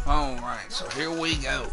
All right, so here we go.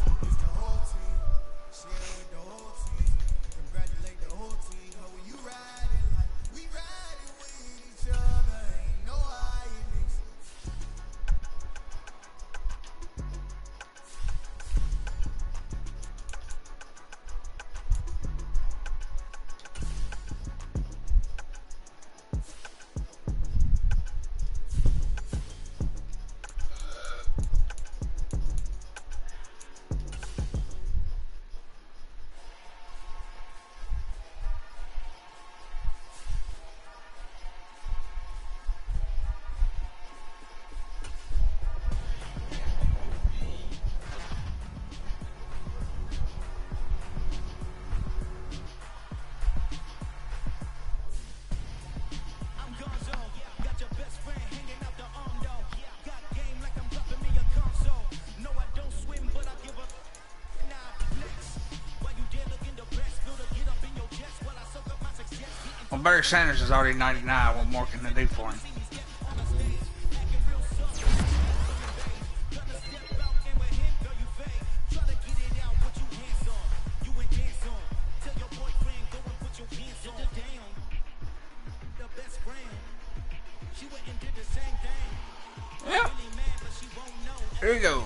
Well, Barry Sanders is already 99. What more can they do for him? Yeah. Here you go.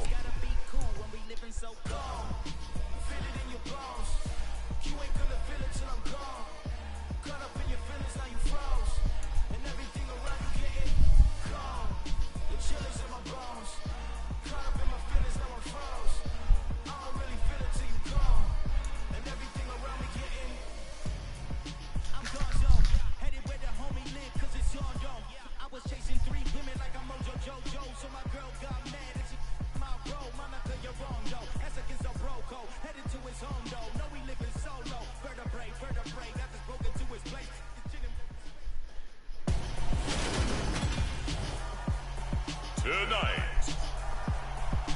Tonight,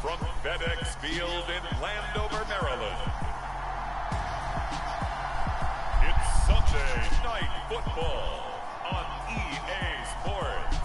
from FedEx Field in Landover, Maryland, it's Sunday Night Football on EA Sports.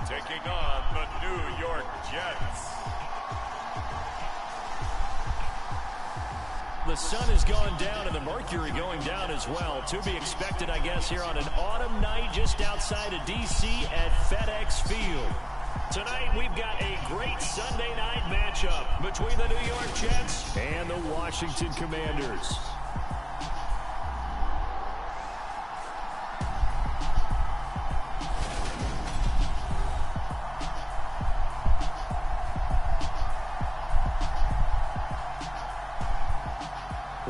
Taking on the New York Jets. The sun is going down and the mercury going down as well. To be expected, I guess, here on an autumn night just outside of D.C. at FedEx Field. Tonight, we've got a great Sunday night matchup between the New York Jets and the Washington Commanders.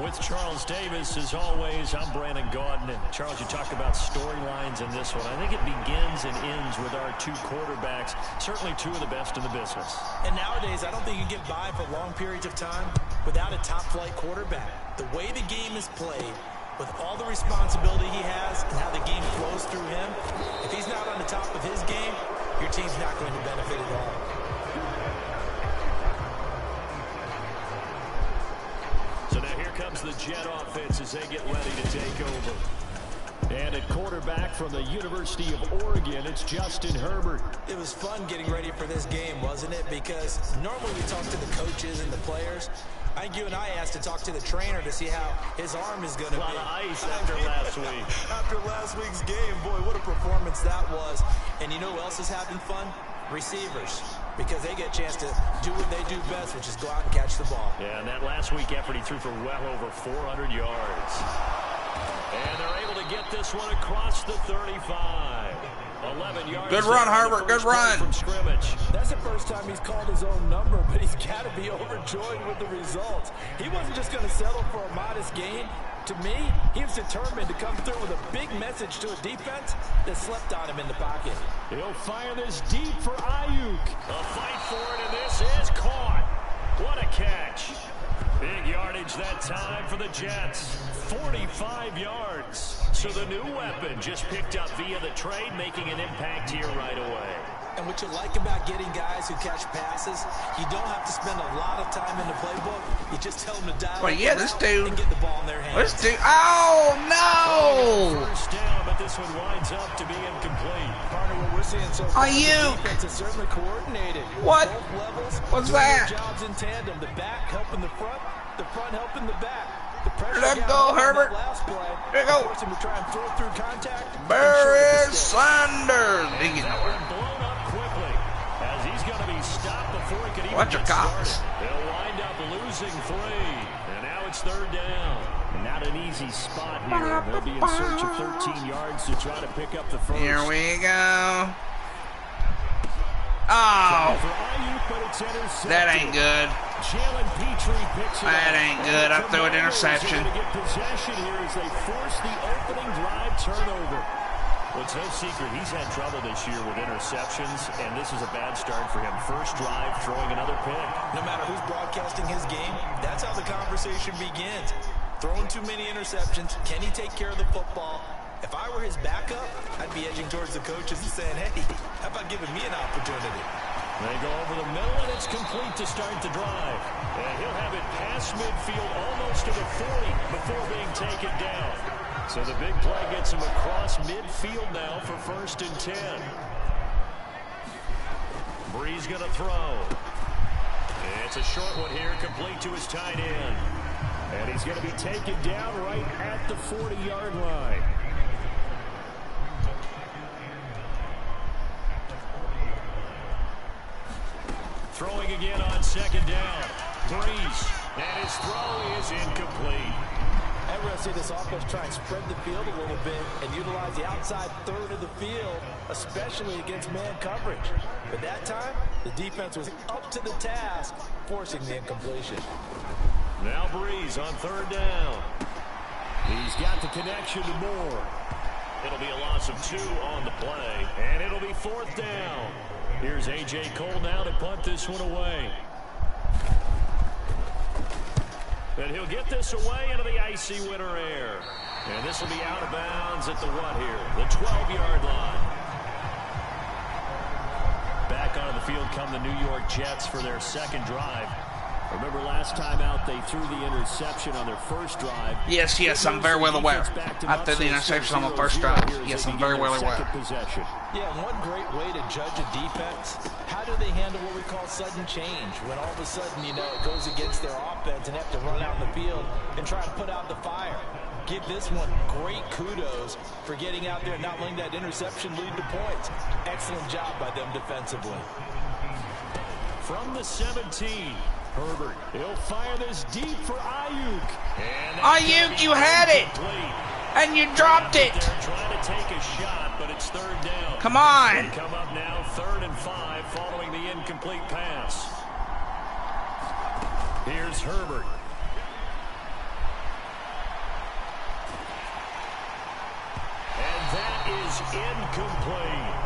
With Charles Davis, as always, I'm Brandon Gaudin. And Charles, you talk about storylines in this one. I think it begins and ends with our two quarterbacks, certainly two of the best in the business. And nowadays, I don't think you can get by for long periods of time without a top-flight quarterback. The way the game is played, with all the responsibility he has and how the game flows through him, if he's not on the top of his game, your team's not going to benefit at all. So now here comes the Jet offense as they get ready to take over. And at quarterback from the University of Oregon, it's Justin Herbert. It was fun getting ready for this game, wasn't it? Because normally we talk to the coaches and the players. I think you and I asked to talk to the trainer to see how his arm is going to be. A lot of ice after last week. After last week's game, boy, what a performance that was. And you know who else is having fun? Receivers, because they get a chance to do what they do best, which is go out and catch the ball. Yeah, and that last week effort, he threw for well over 400 yards. And they're able to get this one across the 35. 11 yards. Good run, Herbert. Good run. From scrimmage. That's the first time he's called his own number, but he's got to be overjoyed with the results. He wasn't just going to settle for a modest gain. To me, he was determined to come through with a big message to a defense that slept on him in the pocket. He'll fire this deep for Ayuk. A fight for it, and this is caught. What a catch. Big yardage that time for the Jets. 45 yards. So the new weapon just picked up via the trade, making an impact here right away. And what you like about getting guys who catch passes, you don't have to spend a lot of time in the playbook. You just tell them to dial Well, yeah, this dude. and get the ball in their hands. This dude. Oh, no. First down, but this one winds up to be incomplete. Partner, what we're seeing so far, Ayuk. the defense is certainly coordinated. What? Both levels, What's doing that? their jobs in tandem. The back helping the front helping the back. The pressure Let got go, on that Herbert. last play. There you go. Forced him to try and throw through contact. Barry Sanders. He get nowhere. Blown up quickly as he's going to be stopped before he can even Watch your get cops. started. They'll wind up losing 3, and now it's third down. Not an easy spot here. They'll be in search of 13 yards to try to pick up the first. Here we go. Oh, For Ayuk, but it's intercepted. that ain't good. Jalen Petrie picks it That up. ain't good. I threw an interception. Commanders are going to get possession here as they force the opening drive turnover. Well, it's no secret he's had trouble this year with interceptions, and this is a bad start for him. First drive, throwing another pick. No matter who's broadcasting his game, that's how the conversation begins. Throwing too many interceptions, can he take care of the football? If I were his backup, I'd be edging towards the coaches and saying, hey, how about giving me an opportunity? They go over the middle, and it's complete to start the drive. And he'll have it past midfield, almost to the 40, before being taken down. So the big play gets him across midfield now for 1st and 10. Breeze going to throw. It's a short one here, complete to his tight end. And he's going to be taken down right at the 40-yard line. Throwing again on 2nd down. Breeze. And his throw is incomplete. Ever see this offense try and spread the field a little bit and utilize the outside third of the field, especially against man coverage. But that time, the defense was up to the task, forcing the incompletion. Now Breeze on 3rd down. He's got the connection to Moore. It'll be a loss of 2 on the play, and it'll be 4th down. Here's A.J. Cole now to punt this one away. And he'll get this away into the icy winter air. And this will be out of bounds at the what here? The 12-yard line. Back onto the field come the New York Jets for their 2nd drive. Remember last time out they threw the interception on their first drive. Yes, I'm very well aware. I threw the interception on the first drive. Yes, I'm very well aware. Yeah, and one great way to judge a defense, how do they handle what we call sudden change? When all of a sudden, you know, it goes against their offense and have to run out in the field and try and put out the fire. Give this one great kudos for getting out there and not letting that interception lead to points. Excellent job by them defensively. From the 17. Herbert, he'll fire this deep for Ayuk. Ayuk, you had it, and you dropped it. They're trying to take a shot, but it's 3rd down. Come on. They come up now 3rd and 5 following the incomplete pass. Here's Herbert. And that is incomplete.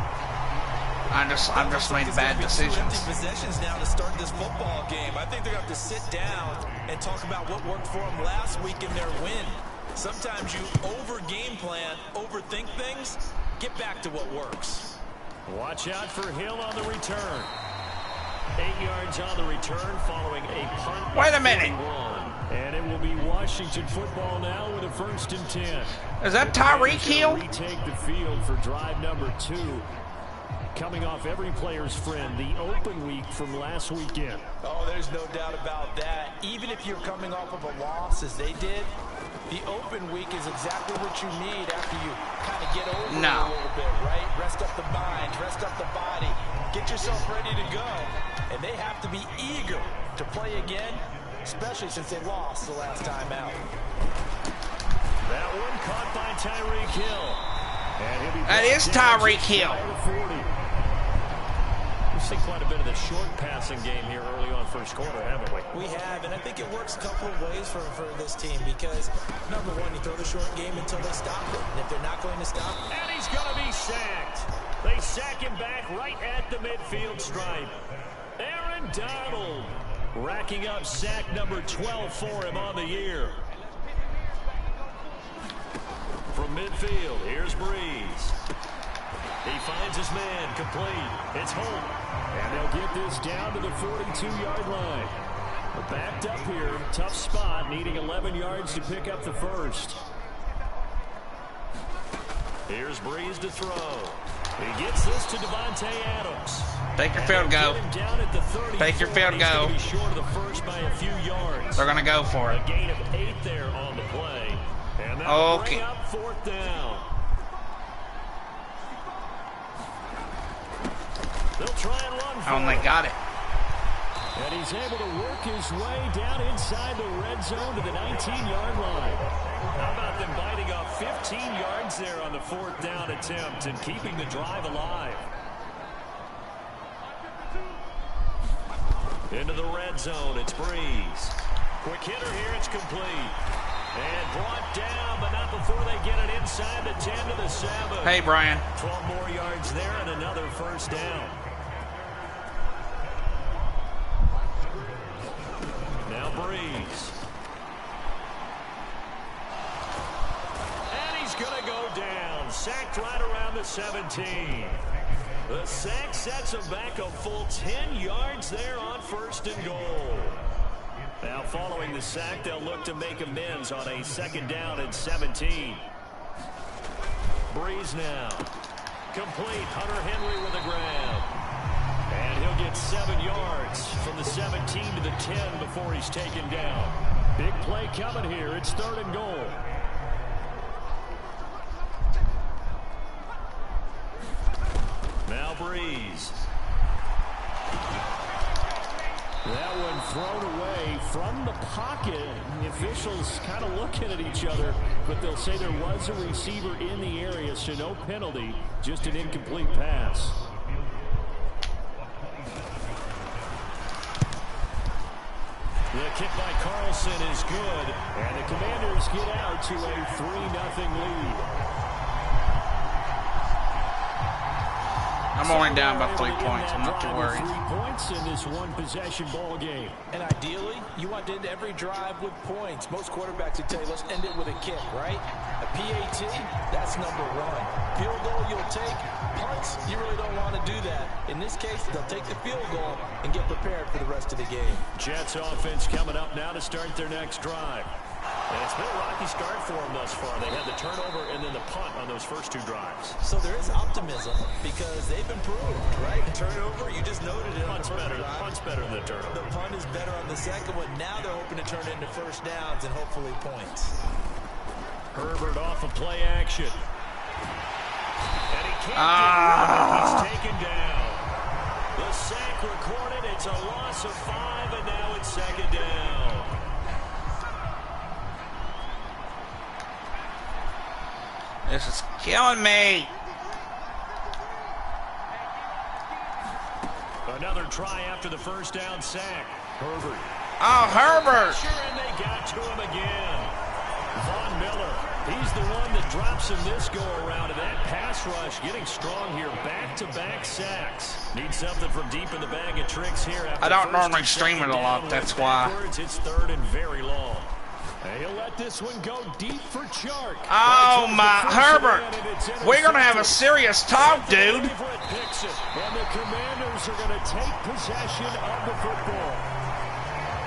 I'm just made bad decisions. Possessions now to start this football game. I think they're going to have to sit down and talk about what worked for them last week in their win. Sometimes you over-game plan, overthink things. Get back to what works. Watch out for Hill on the return. 8 yards on the return following a punt. Wait a minute. And it will be Washington football now with a 1st and 10. Is that Tyreek Hill? Retake the field for drive number 2. Coming off every player's friend, the open week from last weekend. Oh, there's no doubt about that. Even if you're coming off of a loss as they did, the open week is exactly what you need after you kind of get over it a little bit, right? Rest up the mind, rest up the body, get yourself ready to go. And they have to be eager to play again, especially since they lost the last time out. That one caught by Tyreek Hill. That is Tyreek Hill. We've seen quite a bit of the short passing game here early on first quarter, haven't we? We have, and I think it works a couple of ways for this team because, number one, you throw the short game until they stop it. And if they're not going to stop it. And he's going to be sacked. They sack him back right at the midfield stripe. Aaron Donald racking up sack number 12 for him on the year. From midfield, here's Breeze. He finds his man, complete. It's Holt. And they'll get this down to the 42-yard line. We're backed up here, tough spot, needing 11 yards to pick up the first. Here's Breeze to throw. He gets this to Devontae Adams. Take your field goal. Take your field goal. Short of the first by a few yards. They're going to go for it. A gain of 8 there on the play. And that'll bring up 4th down. They'll try and run for they got it. And he's able to work his way down inside the red zone to the 19-yard line. How about them biting off 15 yards there on the 4th down attempt and keeping the drive alive? Into the red zone, it's Breeze. Quick hitter here, it's complete. And brought down, but not before they get it inside the 10 to the 7. Hey, Brian. 12 more yards there and another first down. Now Breeze. And he's going to go down. Sacked right around the 17. The sack sets him back a full 10 yards there on 1st and goal. Now following the sack, they'll look to make amends on a 2nd down and 17. Breeze now. Complete. Hunter Henry with a grab. And he'll get 7 yards from the 17 to the 10 before he's taken down. Big play coming here. It's 3rd and goal. Now Breeze. That one thrown away from the pocket. The officials kind of looking at each other, but they'll say there was a receiver in the area, so no penalty, just an incomplete pass. The kick by Carlson is good, and the Commanders get out to a 3-0 lead. I'm only down by 3 points. I'm not too worried. 3 points in this one-possession ball game. And ideally, you want to end every drive with points. Most quarterbacks would tell you, let's end it with a kick, right? A PAT, that's number 1. Field goal you'll take. Punts, you really don't want to do that. In this case, they'll take the field goal and get prepared for the rest of the game. Jets offense coming up now to start their next drive. And it's been a rocky start for them thus far. They had the turnover and then the punt on those first 2 drives. So there is optimism because they've improved, right? Turnover, you just noted it. Punt's better than the turnover. The punt is better on the second one. Now they're hoping to turn it into first downs and hopefully points. Herbert off of play action. And he can't get rid of it. He's taken down. The sack recorded. It's a loss of 5, and now it's 2nd down. This is killing me. Another try after the first down sack. Herbert. Oh, Herbert. And they got to him again. Von Miller. He's the one that drops him this go-around. And that pass rush getting strong here. Back-to-back sacks. Need something from deep in the bag of tricks here. I don't normally stream it a lot. That's why. It's 3rd and very long. He'll let this one go deep for Chark. Oh, my Herbert. We're going to have a serious talk, dude. And the Commanders are going to take possession of the football.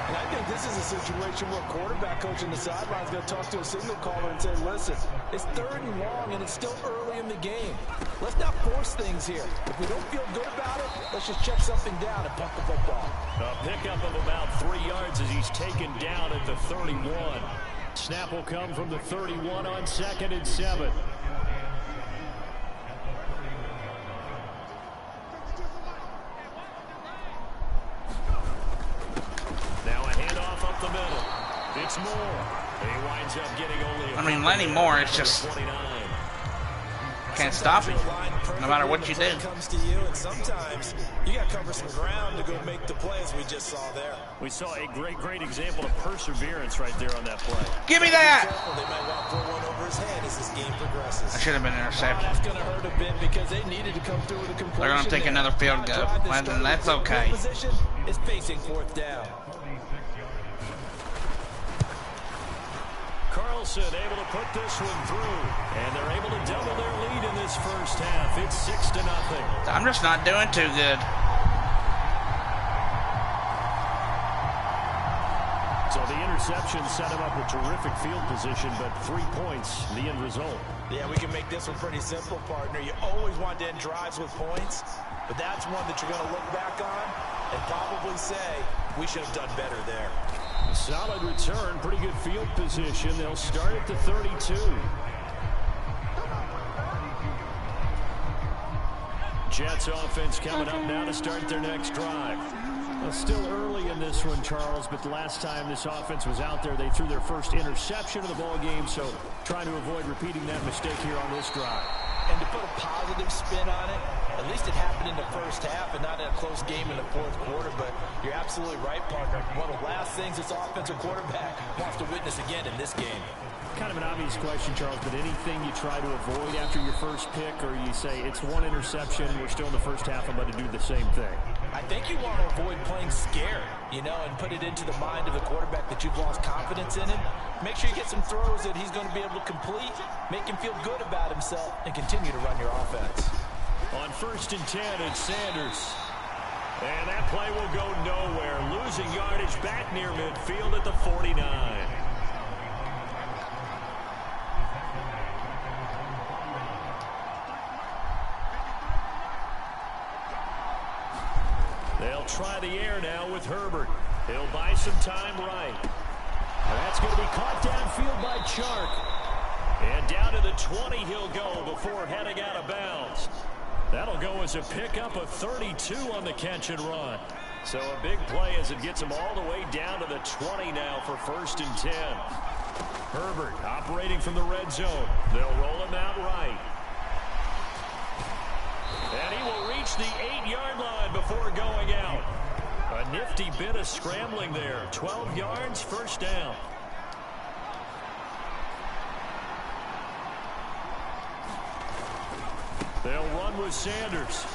And I think this is a situation where quarterback coach in the sideline is going to talk to a signal caller and say, listen, it's 3rd and long and it's still early in the game. Let's not force things here. If we don't feel good about it, let's just check something down and punt the football. A pickup of about 3 yards as he's taken down at the 31. Snap will come from the 31 on 2nd and 7. Now a handoff up the middle. It's Moore. He winds up getting only Lenny Moore is just can't stop him, no matter what you do. Comes to you, and sometimes you got to cover some ground to go make the plays we just saw there. We saw a great example of perseverance right there on that play. Give me that! They might want to throw one over his head as this game progresses. I should have been intercepted. That's going to hurt a bit because they needed to come through with a completion. They're going to take another field goal. Well, then that's okay. Is facing fourth down. Carlson able to put this one through, and they're able to double their lead in this first half. It's 6-0. I'm just not doing too good. So the interception set him up with terrific field position, but 3 points, the end result. Yeah, we can make this one pretty simple, partner. You always want to end drives with points, but that's one that you're going to look back on and probably say, we should have done better there. Solid return, pretty good field position. They'll start at the 32. Jets offense coming up now to start their next drive. Well, still early in this one, Charles, but the last time this offense was out there, they threw their first interception of the ball game, so trying to avoid repeating that mistake here on this drive. And to put a positive spin on it, at least it happened in the first half and not in a close game in the fourth quarter, but you're absolutely right, partner. One of the last things this offensive quarterback wants to witness again in this game. Kind of an obvious question, Charles, but anything you try to avoid after your first pick, or you say it's one interception, we're still in the first half, I'm going to do the same thing? I think you want to avoid playing scared, you know, and put it into the mind of the quarterback that you've lost confidence in him. Make sure you get some throws that he's going to be able to complete, make him feel good about himself, and continue to run your offense. On 1st and 10, it's Sanders. And that play will go nowhere. Losing yardage back near midfield at the 49. They'll try the air now with Herbert. He'll buy some time right. That's going to be caught downfield by Chark. And down to the 20 he'll go before heading out of bounds. That'll go as a pickup of 32 on the catch and run. So a big play as it gets him all the way down to the 20 now for 1st and 10. Herbert operating from the red zone. They'll roll him out right. And he will reach the 8-yard line before going out. A nifty bit of scrambling there. 12 yards, first down. They'll run with Sanders.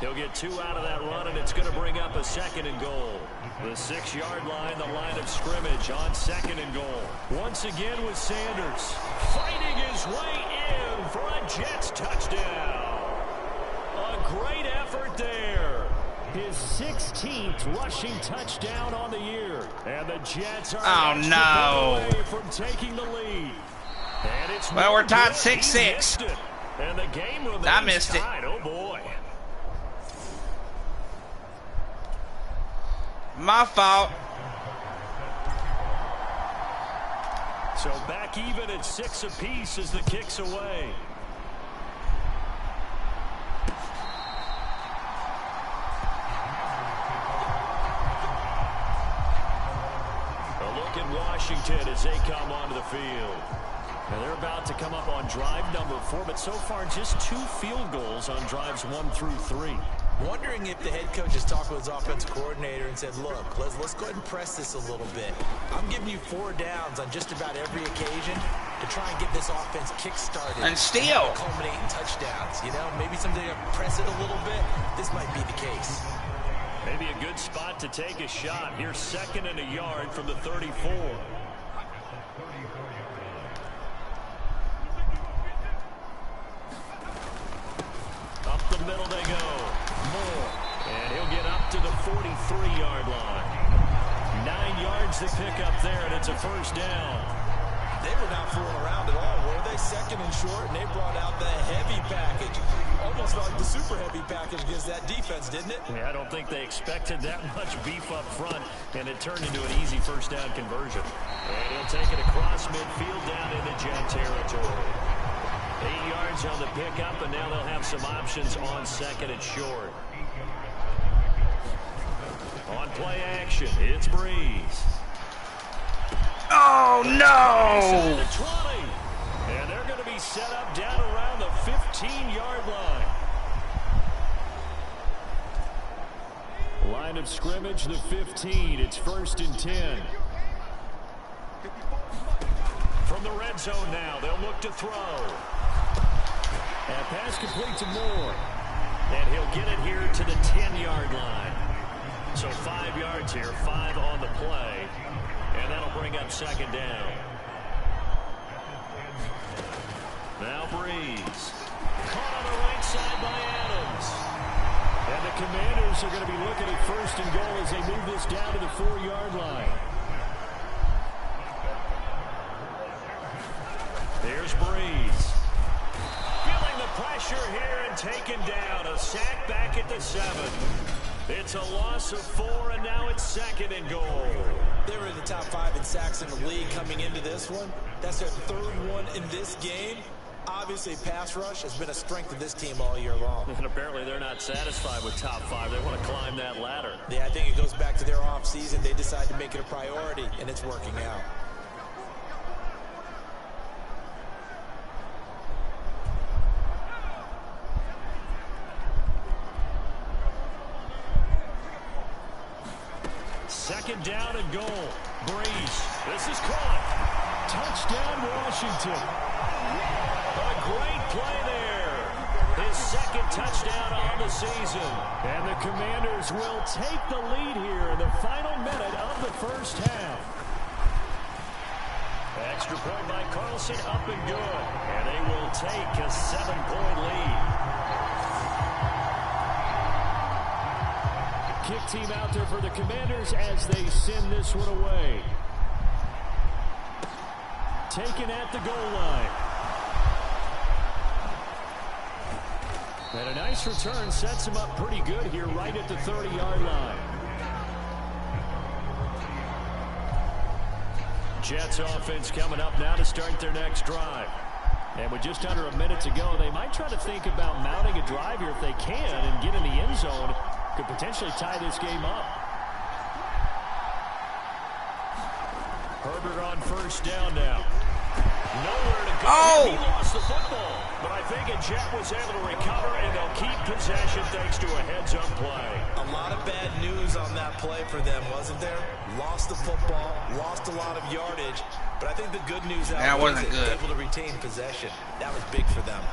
He'll get 2 out of that run, and it's going to bring up a 2nd and goal. The 6-yard line, the line of scrimmage on 2nd and goal. Once again with Sanders. Fighting his way in for a Jets touchdown. A great effort there. His 16th rushing touchdown on the year. And the Jets are away from taking the lead. And it's well, we're tied 6-6. And the game remains I missed it. tied. Oh boy. My fault. So back even at 6 apiece as the kick's away. A look at Washington as they come onto the field. Now they're about to come up on drive number 4, but so far just 2 field goals on drives 1 through 3. Wondering if the head coach has talked with his offensive coordinator and said, look, let's go ahead and press this a little bit. I'm giving you 4 downs on just about every occasion to try and get this offense kick-started. And steal. Culminate in touchdowns. You know, maybe someday press it a little bit. This might be the case. Maybe a good spot to take a shot. Here's 2nd and a yard from the 34. Up the middle they go. Moore. And he'll get up to the 43-yard line. 9 yards to pick up there, and it's a first down. They were not fooling around at all, were they? 2nd and short, and they brought out the heavy package. Almost like the super heavy package against that defense, didn't it? Yeah, I don't think they expected that much beef up front, and it turned into an easy first down conversion. And he'll take it across midfield down into Jet territory. 8 yards on the pickup, and now they'll have some options on 2nd and short. On play action, it's Breeze. Oh, no! And they're going to be be set up down around the 15-yard line. Line of scrimmage, the 15. It's 1st and 10. From the red zone now, they'll look to throw. And pass complete to Moore. And he'll get it here to the 10-yard line. So 5 yards here, 5 on the play. And that'll bring up 2nd down. Now Breeze. Caught on the right side by Adams. And the Commanders are going to be looking at 1st and goal as they move this down to the 4-yard line. There's Breeze. Feeling the pressure here and taken down. A sack back at the 7. It's a loss of 4, and now it's 2nd and goal. They were in the top 5 in sacks in the league coming into this one. That's their 3rd one in this game. Obviously, pass rush has been a strength of this team all year long. And apparently they're not satisfied with top 5. They want to climb that ladder. Yeah, I think it goes back to their offseason. They decided to make it a priority, and it's working out. Second down and goal. Breeze. This is caught. Touchdown, Washington. A great play there. His 2nd touchdown on the season. And the Commanders will take the lead here in the final minute of the 1st half. Extra point by Carlson, up and good. And they will take a 7-point lead. Kick team out there for the Commanders as they send this one away. Taken at the goal line. And a nice return sets him up pretty good here right at the 30-yard line. Jets offense coming up now to start their next drive. And with just under a minute to go, they might try to think about mounting a drive here if they can and get in the end zone. Could potentially tie this game up. Herbert on 1st down now. Nowhere to go. Oh! He lost the football. But I think a Jet was able to recover, and they'll keep possession thanks to a heads-up play. A lot of bad news on that play for them, wasn't there? Lost the football, lost a lot of yardage. But I think the good news out that wasn't is they were good. able to retain possession. That was big for them.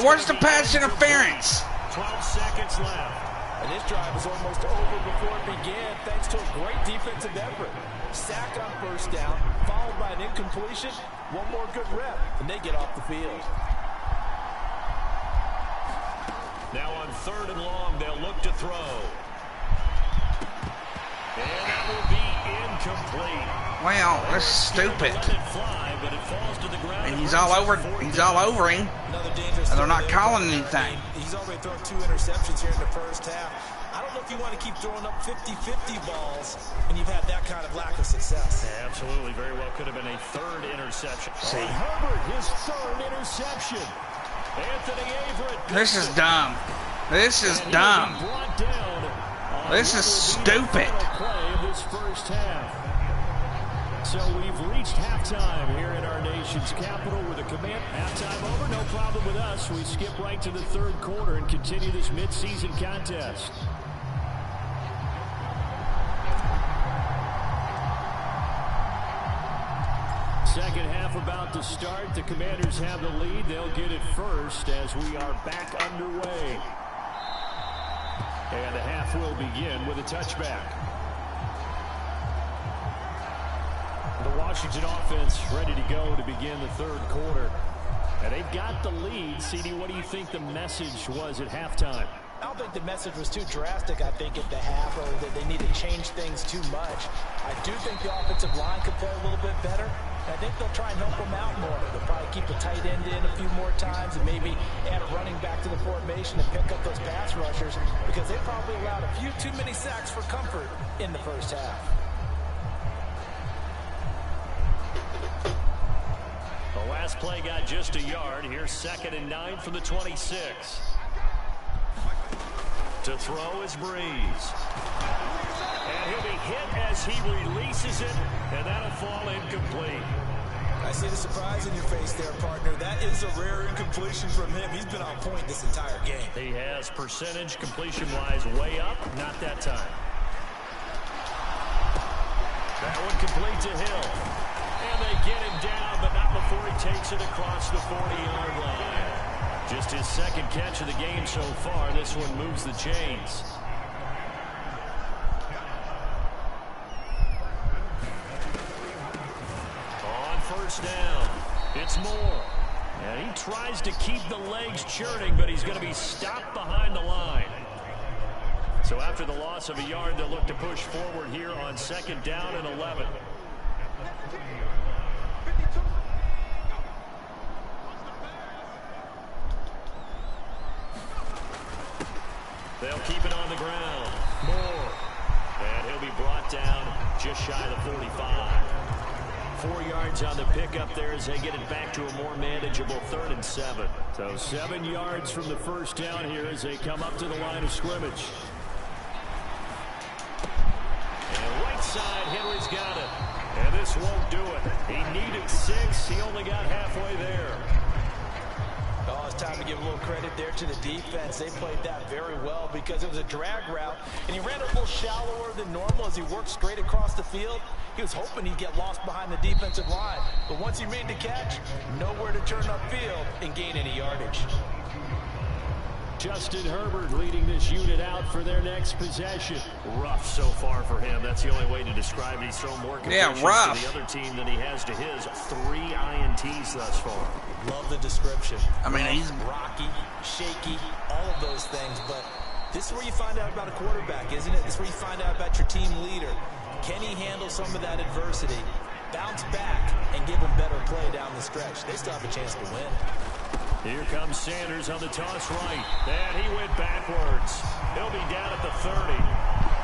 Where's the pass interference? 12 seconds left. And this drive was almost over before it began thanks to a great defensive effort. Sack on 1st down, followed by an incompletion. One more good rep, and they get off the field. Now on 3rd and long, they'll look to throw. And that will be incomplete. Well, that's stupid. Let it fly, but it falls to the ground. And he's all over him. And they're not calling anything. He's already thrown 2 interceptions here in the 1st half. I don't know if you want to keep throwing up 50-50 balls when you've had that kind of lack of success. Yeah, absolutely. Very well could have been a 3rd interception. See. Herbert, his 3rd interception. Anthony Averett. This is dumb. This is dumb. This is stupid. Play of this 1st half. So we've reached halftime here in our nation's capital with a command. Halftime over, no problem with us. We skip right to the 3rd quarter and continue this midseason contest. Second half about to start. The Commanders have the lead. They'll get it first as we are back underway. And the half will begin with a touchback. The Washington offense ready to go to begin the 3rd quarter. And they've got the lead. CD, what do you think the message was at halftime? I don't think the message was too drastic, I think, at the half, or that they need to change things too much. I do think the offensive line could play a little bit better. I think they'll try and help them out more. They'll probably keep the tight end in a few more times and maybe add a running back to the formation and pick up those pass rushers because they probably allowed a few too many sacks for comfort in the 1st half. The last play got just a yard. Here's 2nd and 9 from the 26. To throw is Breeze. And he'll be hit as he releases it, and that'll fall incomplete. I see the surprise in your face there, partner. That is a rare incompletion from him. He's been on point this entire game. He has percentage completion-wise way up. Not that time. That one complete to Hill. And they get him down, but not before he takes it across the 40-yard line. Just his second catch of the game so far. This one moves the chains. On first down, it's Moore. And he tries to keep the legs churning, but he's going to be stopped behind the line. So after the loss of a yard, they'll look to push forward here on second down and 11. They'll keep it on the ground. Moore. And he'll be brought down just shy of the 45. 4 yards on the pickup there as they get it back to a more manageable 3rd and 7. So 7 yards from the first down here as they come up to the line of scrimmage. And right side, Henry's got it. And this won't do it. He needed 6. He only got halfway there. Oh, it's time to give a little credit there to the defense. They played that very well because it was a drag route, and he ran a little shallower than normal as he worked straight across the field. He was hoping he'd get lost behind the defensive line, but once he made the catch, nowhere to turn upfield and gain any yardage. Justin Herbert leading this unit out for their next possession. Rough so far for him. That's the only way to describe it. He's thrown more completions to the other team than he has to his. 3 INTs thus far. Love the description. I mean, he's rocky, shaky, all of those things. But this is where you find out about a quarterback, isn't it? This is where you find out about your team leader. Can he handle some of that adversity, bounce back, and give them better play down the stretch? They still have a chance to win. Here comes Sanders on the toss right. And he went backwards. He'll be down at the 30.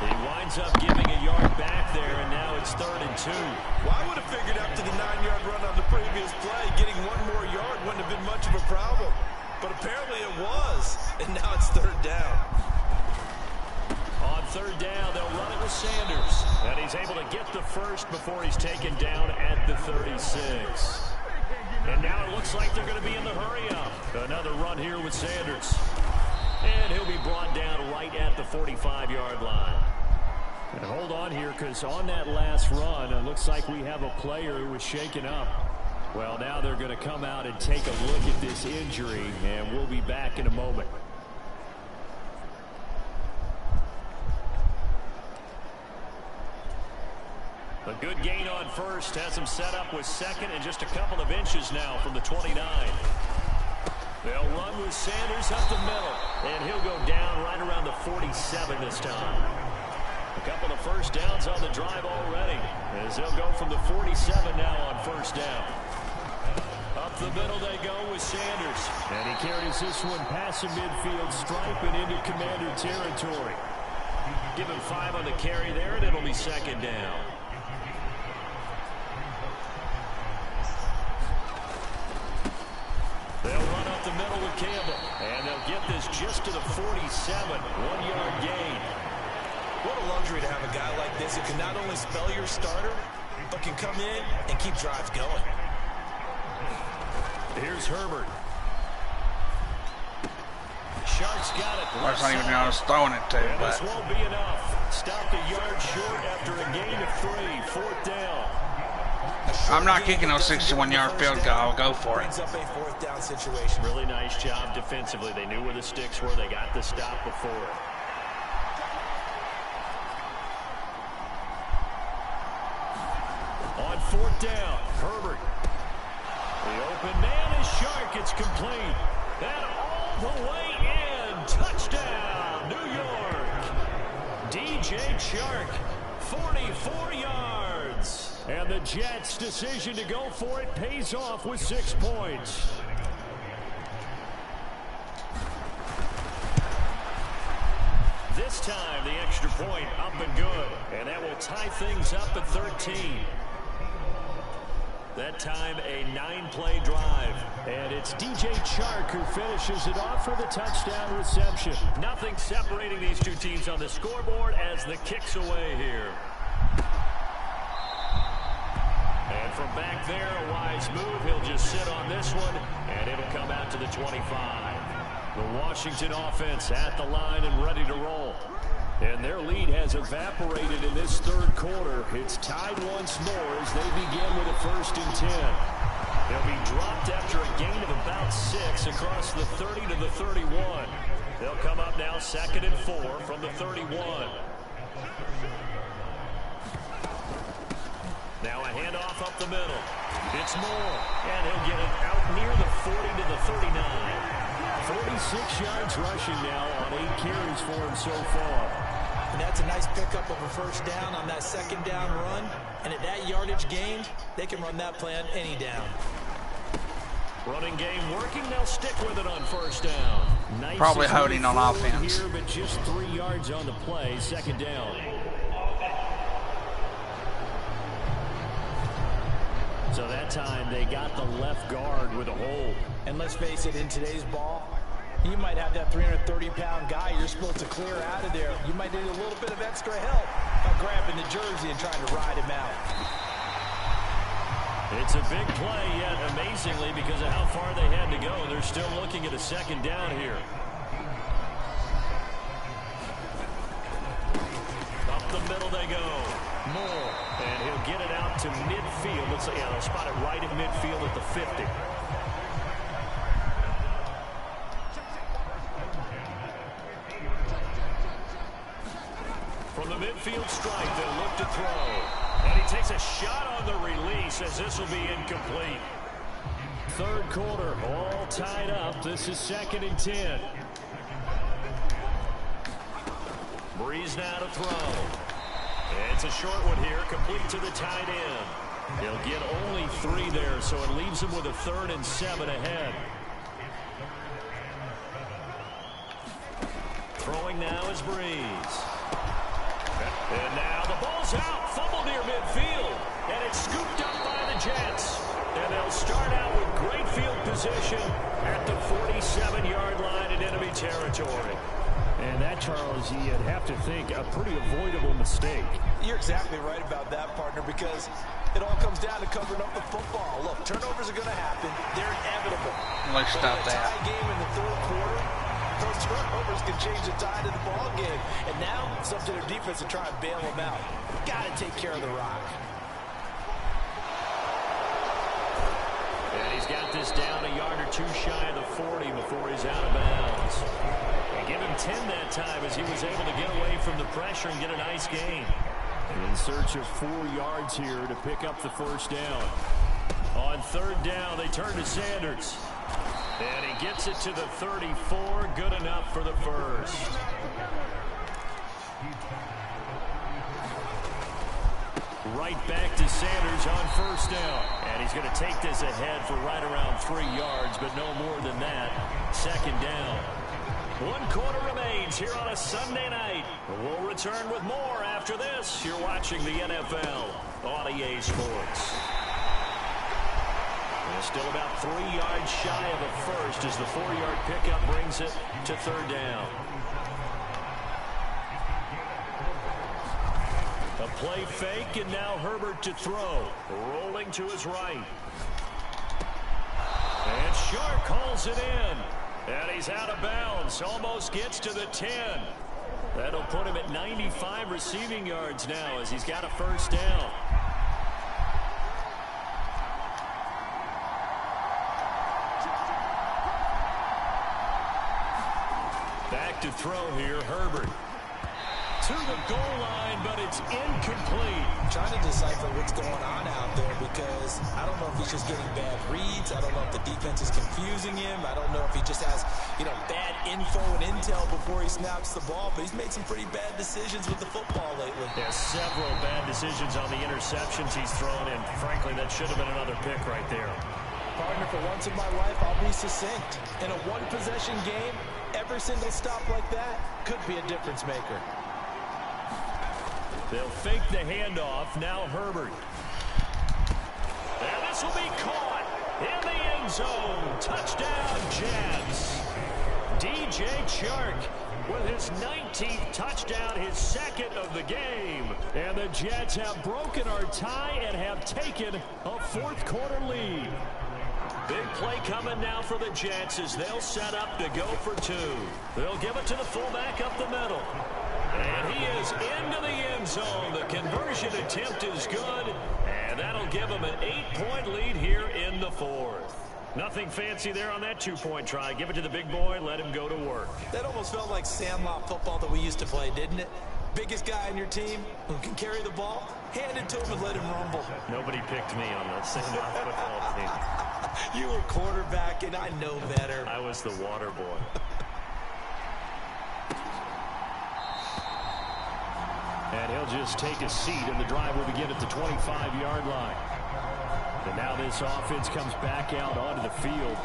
He winds up giving a yard back there, and now it's 3rd and 2. Well, I would have figured after the 9-yard run on the previous play, getting 1 more yard wouldn't have been much of a problem. But apparently it was, and now it's 3rd down. On 3rd down, they'll run it with Sanders. And he's able to get the first before he's taken down at the 36. And now it looks like they're going to be in the hurry-up. Another run here with Sanders. And he'll be brought down right at the 45-yard line. And hold on here, because on that last run, it looks like we have a player who was shaken up. Well, now they're going to come out and take a look at this injury, and we'll be back in a moment. A good gain on first has him set up with second and just a couple of inches now from the 29. They'll run with Sanders up the middle, and he'll go down right around the 47 this time. A couple of first downs on the drive already, as they'll go from the 47 now on first down. Up the middle they go with Sanders, and he carries this one past the midfield stripe and into Commander territory. Give him 5 on the carry there, and it'll be 2nd down. They'll run up the middle with Campbell, and they'll get this just to the 47, 1-yard gain. What a luxury to have a guy like this who can not only spell your starter, but can come in and keep drives going. Here's Herbert. Sharks got it. That's not even who I was throwing it to. And this won't be enough. Stopped a yard short after a gain of 3, 4th down. I'm not kicking no 61-yard field goal. I'll go for it. Brings up a 4th down situation. Really nice job defensively. They knew where the sticks were. They got the stop before it. On 4th down, Herbert. The open man is Shark. It's complete. And all the way in. Touchdown, New York. DJ Chark, 44 yards. And the Jets' decision to go for it pays off with 6 points. This time, the extra point up and good. And that will tie things up at 13. That time, a 9-play drive. And it's DJ Chark who finishes it off for the touchdown reception. Nothing separating these two teams on the scoreboard as the kick's away here. And And from back there, a wise move. He'll just sit on this one, and it'll come out to the 25. The Washington offense at the line and ready to roll. And their lead has evaporated in this third quarter. It's tied once more as they begin with a 1st and 10. They'll be dropped after a gain of about 6 across the 30 to the 31. They'll come up now 2nd and 4 from the 31. Now a handoff up the middle. It's Moore, and he'll get it out near the 40 to the 39. 46 yards rushing now on 8 carries for him so far. And that's a nice pickup of a 1st down on that 2nd down run. And at that yardage gained, they can run that play on any down. Running game working. They'll stick with it on 1st down. Nice Probably holding on offense. Here, but just 3 yards on the play. 2nd down. So that time they got the left guard with a hold. And let's face it, in today's ball, you might have that 330-pound guy you're supposed to clear out of there. You might need a little bit of extra help by grabbing the jersey and trying to ride him out. It's a big play, yet amazingly, because of how far they had to go, they're still looking at a 2nd down here. Up the middle they go. Moore, and he'll get it out to midfield. Yeah, they'll spot it right at midfield at the 50. From the midfield strike, they'll look to throw. And he takes a shot on the release as this will be incomplete. 3rd quarter, all tied up. This is 2nd and 10. Breeze now to throw. It's a short one here, complete to the tight end. He'll get only 3 there, so it leaves him with a 3rd and 7 ahead. Throwing now is Breeze. And now the ball's out, fumble near midfield, and it's scooped up by the Jets. And they'll start out with great field position at the 47-yard line in enemy territory. And that, Charles, you'd have to think a pretty avoidable mistake. You're exactly right about that, partner, because it all comes down to covering up the football. Look, turnovers are going to happen. They're inevitable. Let's stop that. Tie game in the 3rd quarter, those turnovers can change the tide of the ball game. And now it's up to their defense to try and bail them out. Got to take care of the rock. And he's got this down a yard or 2 shy of the 40 before he's out of bounds. And give him 10 that time as he was able to get away from the pressure and get a nice gain. In search of 4 yards here to pick up the 1st down. On 3rd down, they turn to Sanders. And he gets it to the 34. Good enough for the 1st. Right back to Sanders on 1st down. And he's going to take this ahead for right around 3 yards, but no more than that. 2nd down. 1 quarter remains here on a Sunday night. We'll return with more after this. You're watching the NFL on EA Sports. And still about 3 yards shy of the 1st as the 4-yard pickup brings it to 3rd down. A play fake, and now Herbert to throw. Rolling to his right. And Shark calls it in. And he's out of bounds. Almost gets to the 10. That'll put him at 95 receiving yards now as he's got a 1st down. Back to throw here, Herbert. To the goal line, but it's incomplete. Trying to decipher what's going on out there because I don't know if he's just getting bad reads. I don't know if the defense is confusing him. I don't know if he just has, bad info and intel before he snaps the ball. But he's made some pretty bad decisions with the football lately. There's several bad decisions on the interceptions he's thrown, and frankly, that should have been another pick right there. Partner, for once in my life, I'll be succinct. In a one-possession game, every single stop like that could be a difference maker. They'll fake the handoff. Now Herbert. And this will be caught in the end zone. Touchdown, Jets. DJ Chark with his 19th touchdown, his second of the game. And the Jets have broken our tie and have taken a fourth-quarter lead. Big play coming now for the Jets as they'll set up to go for two. They'll give it to the fullback up the middle. And he is into the end zone. The conversion attempt is good, and that'll give him an 8-point lead here in the fourth. Nothing fancy there on that 2-point try. Give it to the big boy, let him go to work. That almost felt like sandlot football that we used to play, didn't it? Biggest guy on your team who can carry the ball, hand it to him and let him rumble. Nobody picked me on the sandlot football team. You were quarterback, and I know better. I was the water boy. And he'll just take a seat, and the drive will begin at the 25-yard line. And now this offense comes back out onto the field.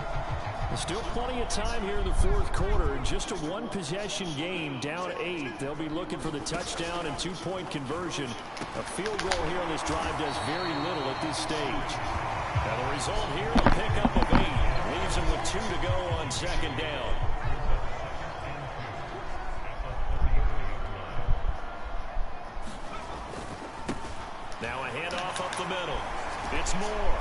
There's still plenty of time here in the fourth quarter. Just a one-possession game, down 8. They'll be looking for the touchdown and 2-point conversion. A field goal here on this drive does very little at this stage. Now the result here, a pickup of 8. Leaves him with 2 to go on second down. Now a handoff up the middle. It's Moore.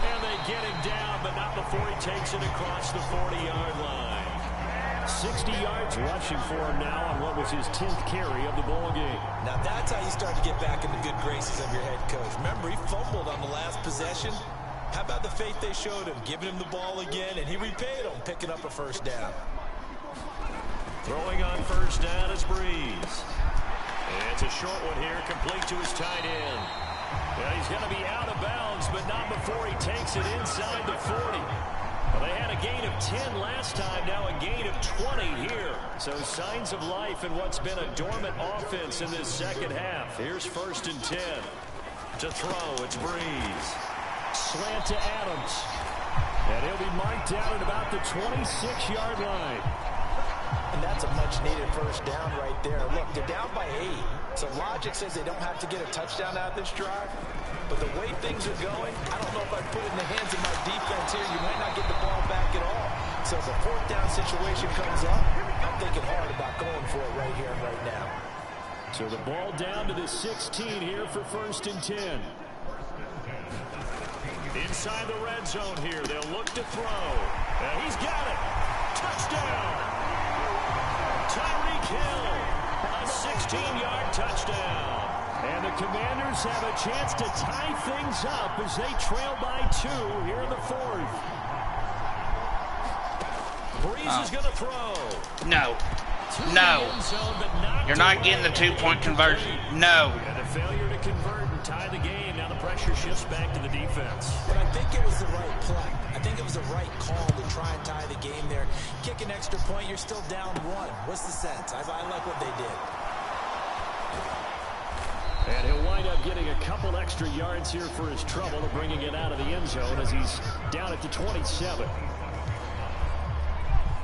And they get him down, but not before he takes it across the 40-yard line. 60 yards rushing for him now on what was his 10th carry of the ball game. Now that's how you start to get back in the good graces of your head coach. Remember, he fumbled on the last possession. How about the faith they showed him, giving him the ball again, and he repaid them, picking up a first down. Throwing on first down is Breeze. It's a short one here, complete to his tight end. Well, he's going to be out of bounds, but not before he takes it inside the 40. Well, they had a gain of 10 last time, now a gain of 20 here. So signs of life in what's been a dormant offense in this second half. Here's 1st and 10. To throw, it's Breeze. Slant to Adams. And he'll be marked down at about the 26-yard line. And that's a much-needed first down right there. Look, they're down by 8. So logic says they don't have to get a touchdown out of this drive. But the way things are going, I don't know if I'd put it in the hands of my defense here. You might not get the ball back at all. So if a 4th down situation comes up, I'm thinking hard about going for it right here and right now. So the ball down to the 16 here for 1st and 10. Inside the red zone here, they'll look to throw. And he's got it. Touchdown. Tyreek Hill, a 16-yard touchdown. And the Commanders have a chance to tie things up as they trail by 2 here in the 4th. Breeze is going to throw. No. No. You're not getting the 2-point conversion. No. And a failure to convert and tie the game. Now the pressure shifts back to the defense. But I think it was the right play. I think it was the right call to try and tie the game there. Kick an extra point, you're still down 1. What's the sense? I like what they did. And he'll wind up getting a couple extra yards here for his trouble, bringing it out of the end zone as he's down at the 27.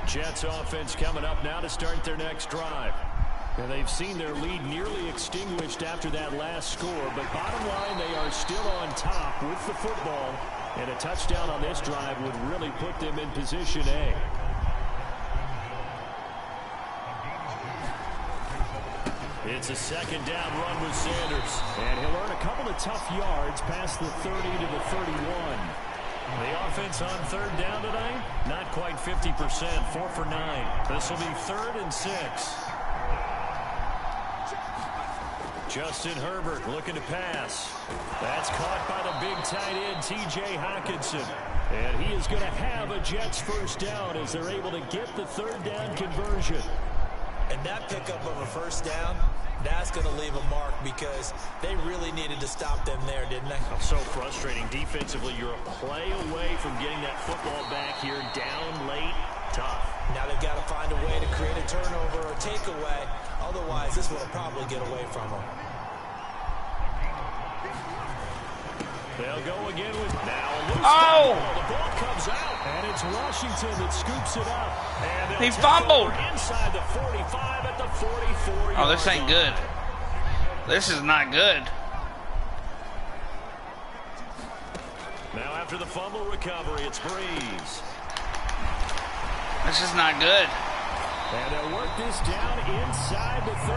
Jets offense coming up now to start their next drive. And they've seen their lead nearly extinguished after that last score. But bottom line, they are still on top with the football. And a touchdown on this drive would really put them in position A. It's a 2nd down run with Sanders. And he'll earn a couple of tough yards past the 30 to the 31. The offense on 3rd down tonight, not quite 50%, 4 for 9. This will be 3rd and 6. Justin Herbert looking to pass. That's caught by the big tight end, T.J. Hockenson. And he is going to have a Jets first down as they're able to get the 3rd down conversion. And that pickup of a first down, that's going to leave a mark because they really needed to stop them there, didn't they? So frustrating. Defensively, you're a play away from getting that football back here, down late, tough. Now they've got to find a way to create a turnover or takeaway. Otherwise, this will probably get away from them. They'll go again with now. Oh! The ball comes out, and it's Washington that scoops it up. And he fumbled. Inside the 45 at the 44. Oh, this ain't good. This is not good. Now after the fumble recovery, it's Breeze. This is not good. And they'll work this down inside the 30.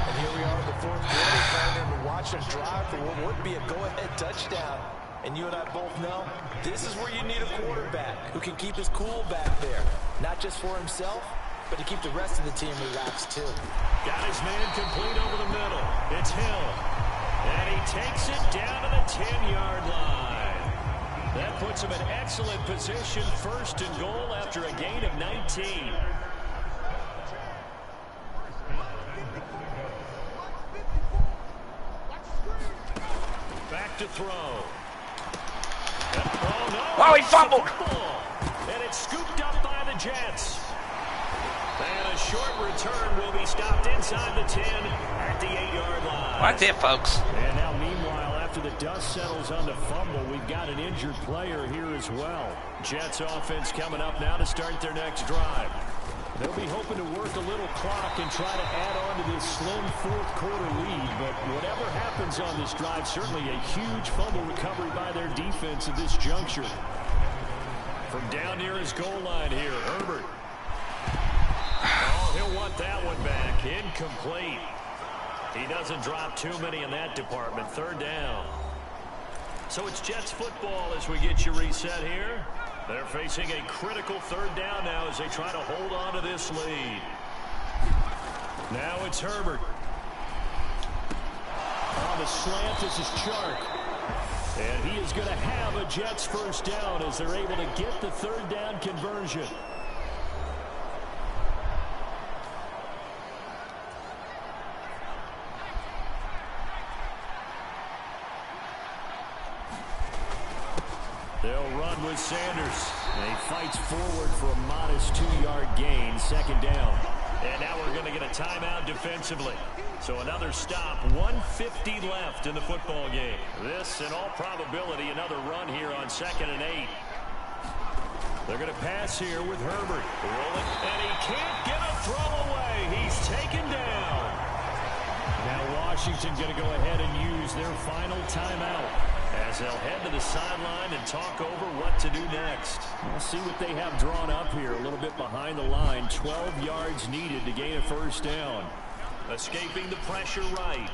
And here we are in the fourth quarter, trying to watch them drive for what would be a go-ahead touchdown. And you and I both know this is where you need a quarterback who can keep his cool back there. Not just for himself, but to keep the rest of the team relaxed too. Got his man complete over the middle. It's Hill. And he takes it down to the 10-yard line. That puts him in excellent position, first and goal after a gain of 19. Back to throw. Oh, he fumbled. And it's scooped up by the Jets. And a short return will be stopped inside the 10 at the 8-yard line. Right there, folks. And now, meanwhile, after the dust settles on the fumble, we've got an injured player here as well. Jets offense coming up now to start their next drive. They'll be hoping to work a little clock and try to add on to this slim fourth quarter lead. But whatever happens on this drive, certainly a huge fumble recovery by their defense at this juncture. From down near his goal line here, Herbert. Oh, he'll want that one back. Incomplete. He doesn't drop too many in that department. Third down. So it's Jets football as we get you reset here. They're facing a critical third down now as they try to hold on to this lead. Now it's Herbert. On the slant, this is Chark. And he is going to have a Jets first down as they're able to get the third down conversion. They'll run with Sanders. And he fights forward for a modest 2-yard gain, second down. And now we're going to get a timeout defensively. So another stop, 1:50 left in the football game. This, in all probability, another run here on 2nd and 8. They're going to pass here with Herbert. Rolling, and he can't get a throw away. He's taken down. Now Washington going to go ahead and use their final timeout as they'll head to the sideline and talk over what to do next. We'll see what they have drawn up here a little bit behind the line. 12 yards needed to gain a first down. Escaping the pressure right.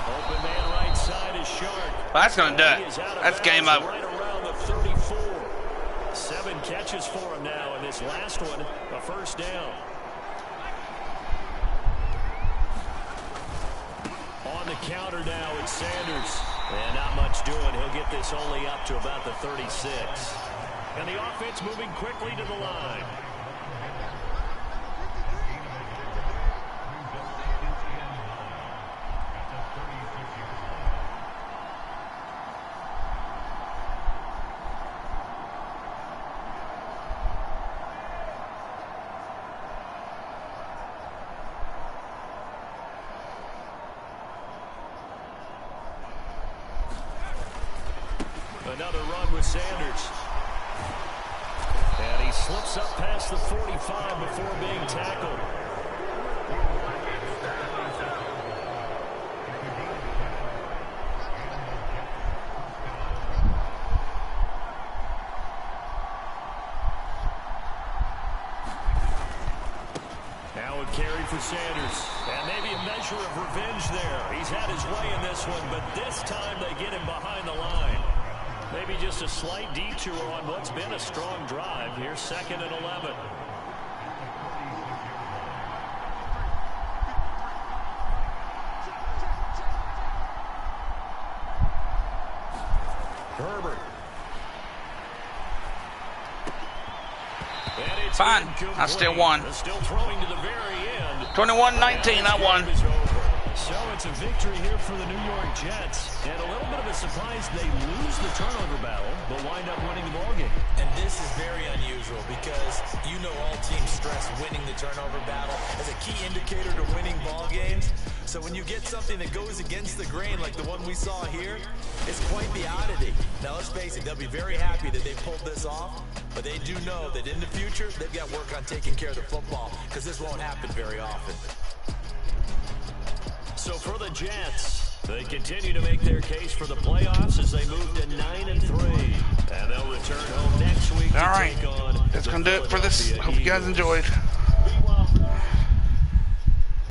Open man right side is Shark. Well, that's going to do it. That's game over. Right around the 34. 7 catches for him now, and this last one, a first down. On the counter now, it's Sanders. And not much doing. He'll get this only up to about the 36. And the offense moving quickly to the line. Another run with Sanders. And he slips up past the 45 before being tackled. Now a carry for Sanders. And maybe a measure of revenge there. He's had his way in this one, but this time they get him behind the line. Maybe just a slight detour on what's been a strong drive. Here's 2nd and 11. Herbert. Fine. I still won. Still throwing to the very end. 21-19, I won. So it's a victory here for the New York Jets. And a little bit of a surprise they lose the turnover battle, but wind up winning the ballgame. And this is very unusual because you know all teams stress winning the turnover battle as a key indicator to winning ball games. So when you get something that goes against the grain like the one we saw here, it's quite the oddity. Now let's face it, they'll be very happy that they pulled this off, but they do know that in the future they've got work on taking care of the football because this won't happen very often. So for the Jets, they continue to make their case for the playoffs as they move to 9-3. They'll return home next week. All right, that's gonna do it for this. Hope you guys enjoyed.